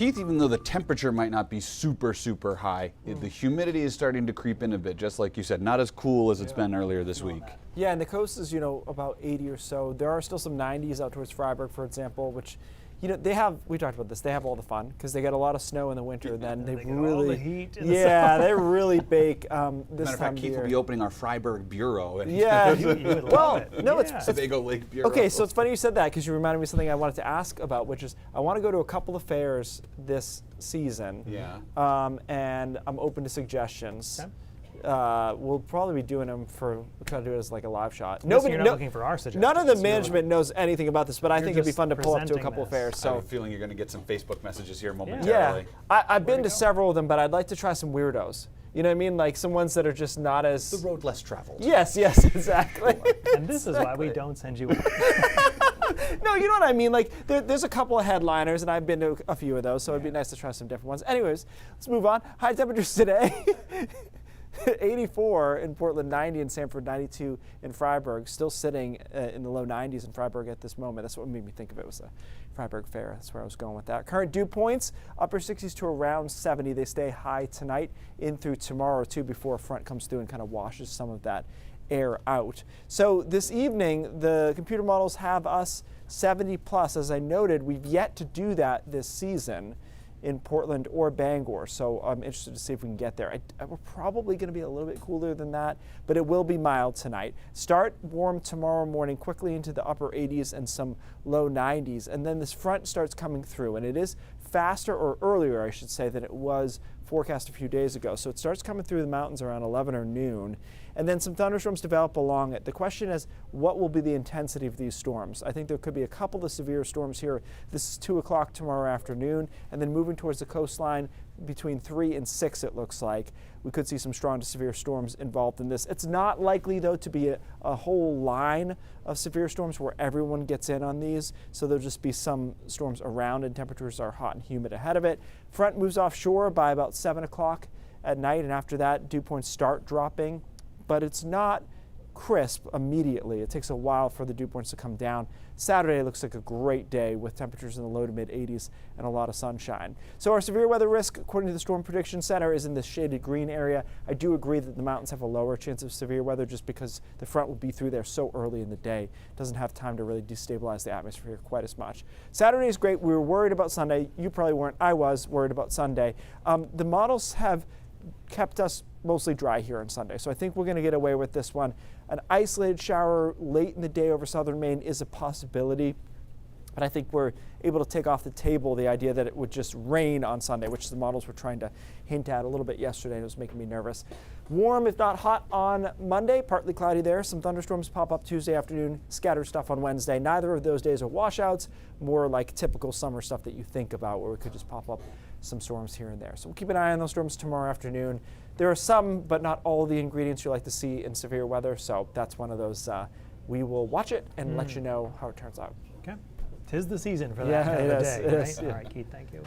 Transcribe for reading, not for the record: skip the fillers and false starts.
Keith, even though the temperature might not be super, super high, the humidity is starting to creep in a bit, just like you said. Not as cool as it's been earlier this week. Yeah, and the coast is, about 80 or so. There are still some 90s out towards Freiburg, for example, which, we talked about this, they have all the fun because they get a lot of snow in the winter. Then they get really, all the heat in the summer. they really bake this Matter of time fact, of Keith year. will be opening our Freiburg Bureau. And Yeah, You would love it. no, Yeah. it's Sebago Lake Bureau. okay. So it's funny you said that because you reminded me of something I wanted to ask about, which is I want to go to a couple of fairs this season. Yeah. And I'm open to suggestions. Okay. We'll probably be doing them we'll try to do it as like a live shot. So you're not looking for our suggestions. None of the You're management knows anything about this, but I You're think it'd be just fun to pull up to a couple presenting of fairs. I have So a feeling you're going to get some Facebook messages here yeah, momentarily. I've been to to go? several of them, but I'd like to try some weirdos. You know what I mean? Like some ones that are just not as. The road less traveled. Yes, exactly. And this is why we don't send you. No, you know what I mean? Like, there's a couple of headliners, and I've been to a few of those, so it'd be nice to try some different ones. Anyways, let's move on. High temperatures today. 84 in Portland, 90 in Sanford, 92 in Freiburg. Still sitting in the low 90s in Freiburg at this moment. That's what made me think of it was a Freiburg fair. That's where I was going with that. Current dew points, upper 60s to around 70. They stay high tonight in through tomorrow, too, before a front comes through and kind of washes some of that air out. So this evening, the computer models have us 70 plus. As I noted, we've yet to do that this season in Portland or Bangor, so I'm interested to see if we can get there. We're probably going to be a little bit cooler than that, but it will be mild tonight. Start warm tomorrow morning, quickly into the upper 80s and some low 90s, and then this front starts coming through, and it is faster, or earlier I should say, than it was forecast a few days ago. So it starts coming through the mountains around 11 or noon, and then some thunderstorms develop along it. The question is, what will be the intensity of these storms? I think there could be a couple of severe storms here. This is 2 o'clock tomorrow afternoon, and then moving towards the coastline between 3 and 6, it looks like. We could see some strong to severe storms involved in this. It's not likely, though, to be a whole line of severe storms where everyone gets in on these, so there'll just be some storms around, and temperatures are hot and humid ahead of it. Front moves offshore by about 7 o'clock at night, and after that, dew points start dropping, but it's not crisp immediately. It takes a while for the dew points to come down. Saturday looks like a great day with temperatures in the low to mid 80s and a lot of sunshine. So our severe weather risk, according to the Storm Prediction Center, is in the shaded green area. I do agree that the mountains have a lower chance of severe weather just because the front will be through there so early in the day. It doesn't have time to really destabilize the atmosphere quite as much. Saturday is great. We were worried about Sunday. You probably weren't. I was worried about Sunday. The models have kept us mostly dry here on Sunday, so I think we're going to get away with this one. An isolated shower late in the day over southern Maine is a possibility, but I think we're able to take off the table the idea that it would just rain on Sunday, which the models were trying to hint at a little bit yesterday, and it was making me nervous. Warm, if not hot, on Monday, partly cloudy there. Some thunderstorms pop up Tuesday afternoon, scattered stuff on Wednesday. Neither of those days are washouts, more like typical summer stuff that you think about where we could just pop up some storms here and there. So we'll keep an eye on those storms tomorrow afternoon. There are some, but not all the ingredients you like to see in severe weather, so that's one of those. We will watch it and let you know how it turns out. Okay. 'Tis the season for that Yeah, kind of it a is, day, it right? is, All yeah. right, Keith, thank you.